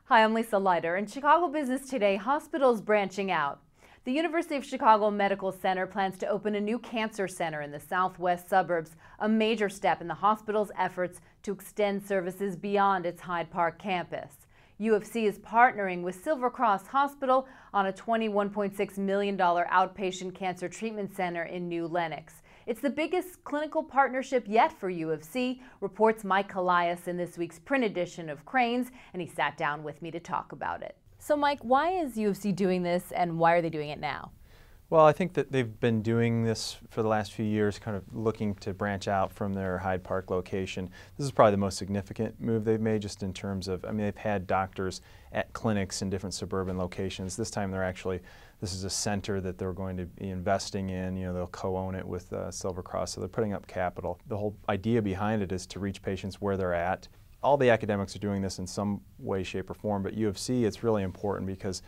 Hi, I'm Lisa Leiter. In Chicago Business Today, hospitals branching out. The University of Chicago Medical Center plans to open a new cancer center in the southwest suburbs, a major step in the hospital's efforts to extend services beyond its Hyde Park campus. U of C is partnering with Silver Cross Hospital on a $21.6 million outpatient cancer treatment center in New Lenox. It's the biggest clinical partnership yet for U of C, reports Mike Colias in this week's print edition of Crain's, and he sat down with me to talk about it. So Mike, why is U of C doing this and why are they doing it now? Well, I think that they've been doing this for the last few years, kind of looking to branch out from their Hyde Park location. This is probably the most significant move they've made just in terms of, they've had doctors at clinics in different suburban locations. This time this is a center that they're going to be investing in. They'll co-own it with Silver Cross, so they're putting up capital. The whole idea behind it is to reach patients where they're at. All the academics are doing this in some way, shape, or form, but U of C, it's really important because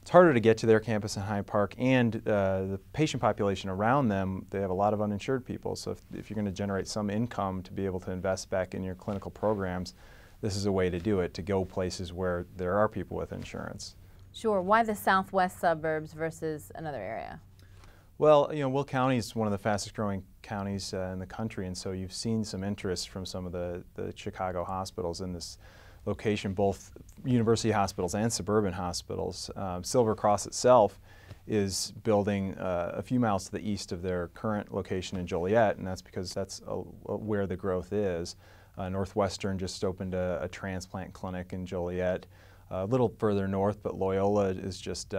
it's harder to get to their campus in Hyde Park, and the patient population around them, they have a lot of uninsured people. So if you're going to generate some income to be able to invest back in your clinical programs, this is a way to do it, to go places where there are people with insurance. Sure. Why the southwest suburbs versus another area? Well, Will County is one of the fastest growing counties in the country, and so you've seen some interest from some of the Chicago hospitals in this location, both university hospitals and suburban hospitals. Silver Cross itself is building a few miles to the east of their current location in Joliet, and that's because that's where the growth is. Northwestern just opened a transplant clinic in Joliet. A little further north, but Loyola has just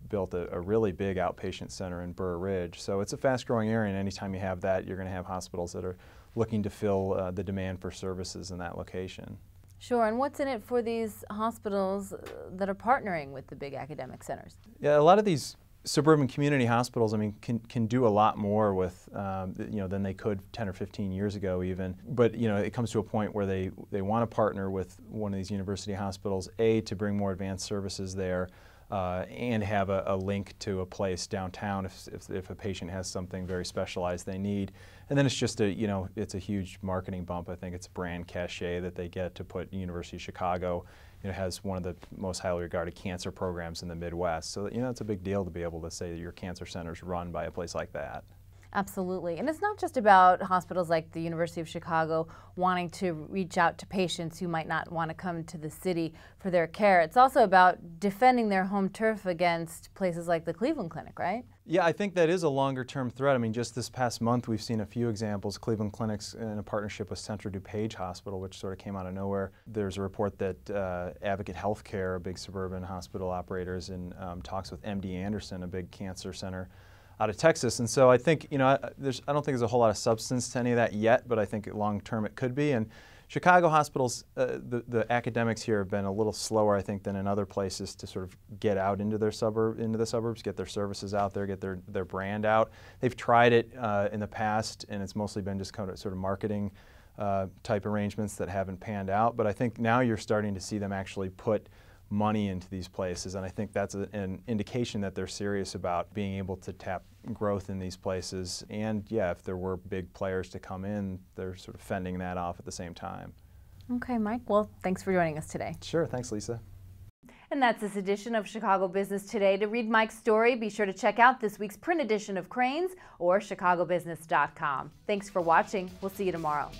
built a really big outpatient center in Burr Ridge. So it's a fast-growing area, and anytime you have that, you're going to have hospitals that are looking to fill the demand for services in that location. Sure, and what's in it for these hospitals that are partnering with the big academic centers? Yeah, a lot of these suburban community hospitals, can do a lot more with, than they could 10 or 15 years ago even. But, it comes to a point where they want to partner with one of these university hospitals, A, to bring more advanced services there, and have a link to a place downtown if a patient has something very specialized they need. And then it's just it's a huge marketing bump. I think it's brand cachet that they get to put University of Chicago. It has one of the most highly regarded cancer programs in the Midwest. So, it's a big deal to be able to say that your cancer center is run by a place like that. Absolutely. And it's not just about hospitals like the University of Chicago wanting to reach out to patients who might not want to come to the city for their care. It's also about defending their home turf against places like the Cleveland Clinic, right? Yeah, I think that is a longer-term threat. Just this past month we've seen a few examples. Cleveland Clinic's in a partnership with Central DuPage Hospital, which sort of came out of nowhere. There's a report that Advocate Healthcare, a big suburban hospital operator, is in talks with MD Anderson, a big cancer center out of Texas. And so I think, I don't think there's a whole lot of substance to any of that yet, but I think long term it could be. And Chicago hospitals, the academics here have been a little slower, I think, than in other places to sort of get out into the suburbs, get their services out there, get their brand out. They've tried it in the past, and it's mostly been just kind of sort of marketing type arrangements that haven't panned out. But I think now you're starting to see them actually put money into these places, and I think that's an indication that they're serious about being able to tap growth in these places. And yeah, if there were big players to come in, they're sort of fending that off at the same time. Okay, Mike, well, thanks for joining us today. Sure, thanks, Lisa. And that's this edition of Chicago Business Today. To read Mike's story, be sure to check out this week's print edition of Crain's or chicagobusiness.com. Thanks for watching. We'll see you tomorrow.